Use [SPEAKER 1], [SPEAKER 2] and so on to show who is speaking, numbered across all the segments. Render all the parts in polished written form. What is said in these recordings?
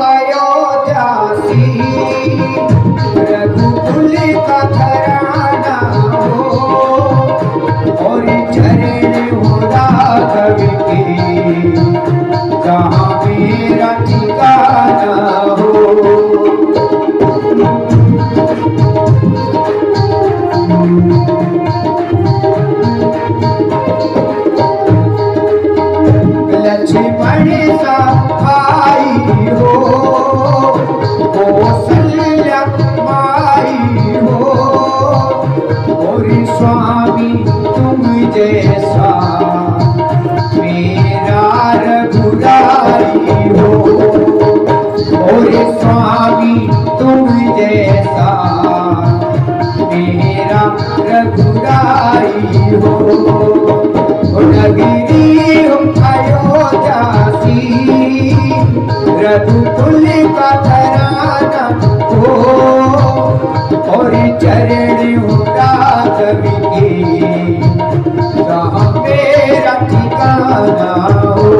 [SPEAKER 1] अयोध्यासी रघुकुल का घराना हो और चरण हो राघव के जहाँ मेरा ठिकाना हो। लक्ष्मण सा भाई हो कौशल्या माई हो और स्वामी तुम जैसा मेरा रघुराई हो और स्वामी तुम जैसा मेरा रघुराई हो। नगरी हो अयोध्यासी रघुकुल का घराना हो और चरण हो राघव के जहाँ मेरा ठिकाना हो।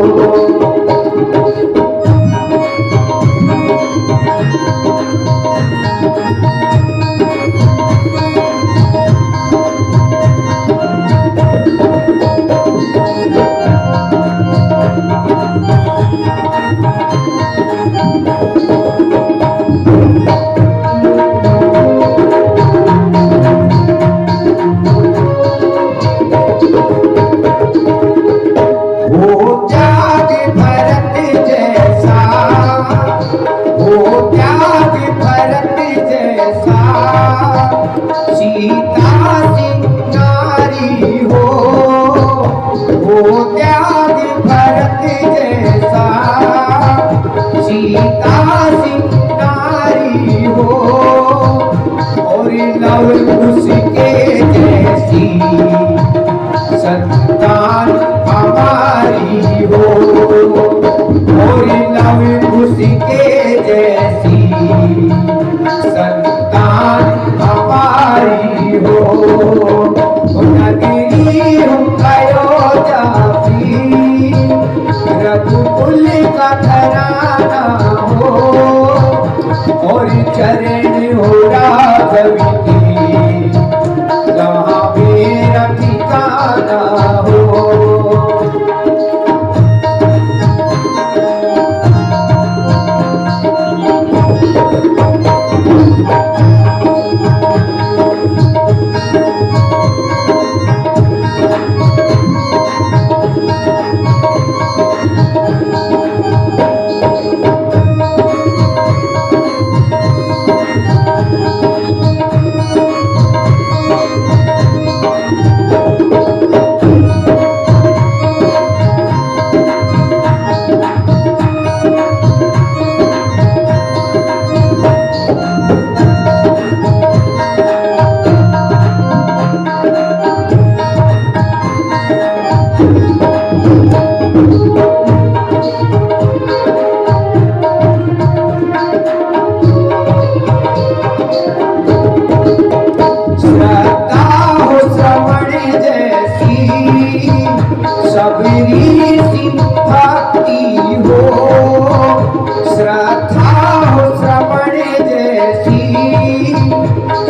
[SPEAKER 1] उसके जैसी संतान हमारी हो और लव उसके जैसी संतान हमारी हो। नगरी हो अयोध्यासी रघुकुल का घराना हो और चरण हो राघव के जहाँ मेरा ठिकाना हो।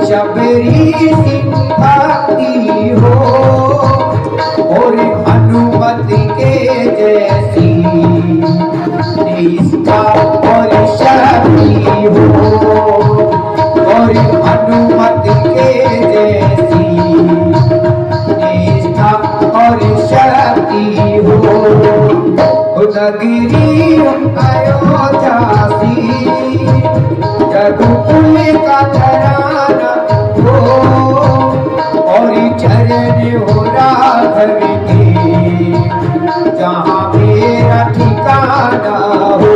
[SPEAKER 1] शबरी सी भक्ति हो और हनुमति के जैसी निष्ठा और शक्ति हो और हनुमति के जैसी निष्ठा और शक्ति हो। नगरी अयोध्यासी रघुकुल का घराना हो और चरण हो राघव के जहाँ मेरा ठिकाना हो।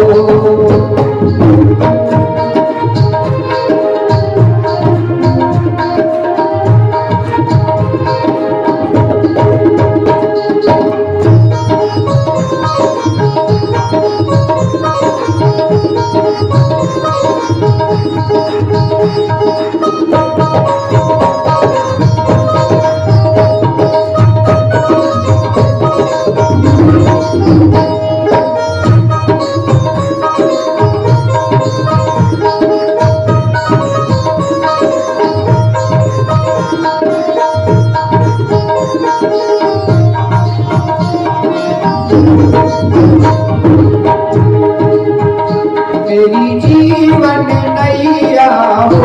[SPEAKER 1] मेरी जीवन नैया हो,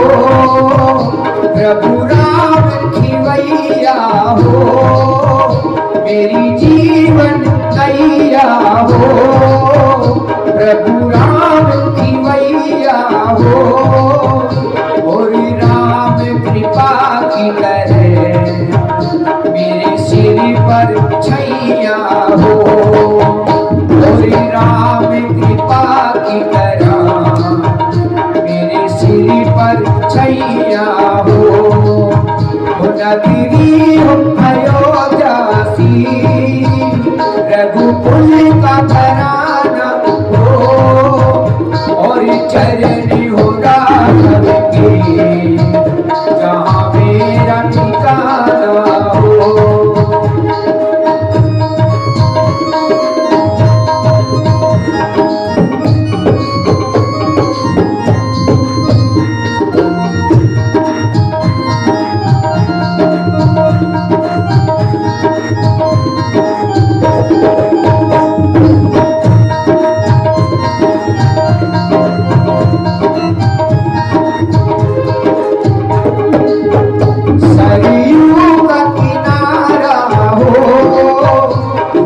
[SPEAKER 1] प्रभु राम खिवैया हो, मेरी जीवन नैया हो, प्रभु राम खिवैया हो, और राम कृपा की करे मेरे सिर पर छैया हो, और राम कृपा की तरह मेरे सिर पर छैया हो, नगरी हो अयोध्या सी, रघुकुल का घराना हो, और चरण हो राघव के, जहाँ मेरा ठिकाना हो।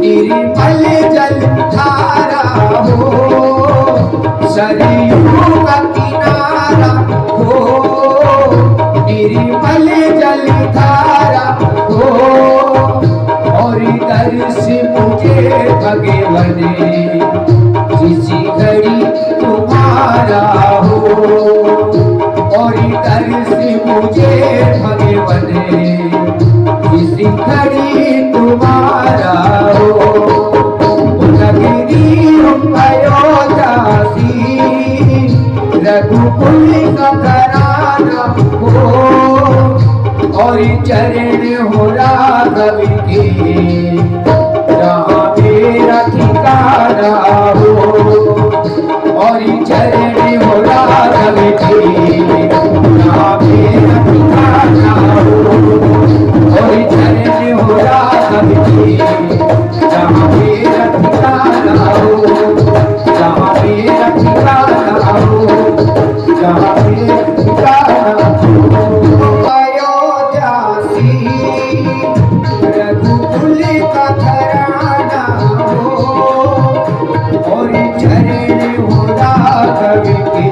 [SPEAKER 1] निर्मल जल धारा हो, सरयू का किनारा हो, निर्मल जल धारा हो, और दर्श मुझे भगवन किसी घड़ी तुम्हारा हो, और दर्श मुझे भगवन किसी घड़ी तुम्हारा हो, अयोध्या सी, रघुकुल का घराना हो, और चरण हो राघव के, जहाँ मेरा ठिकाना हो, और चरण हो राघव के, जहाँ मेरा ठिकाना हो, और चरण हो राघव के, जहाँ मेरा ठिकाना हो, जहाँ मेरा ठिकाना हो, जहाँ मेरा ठिकाना हो। अयोध्या सी, रघुकुल का घराना हो, और चरण हो राघव के,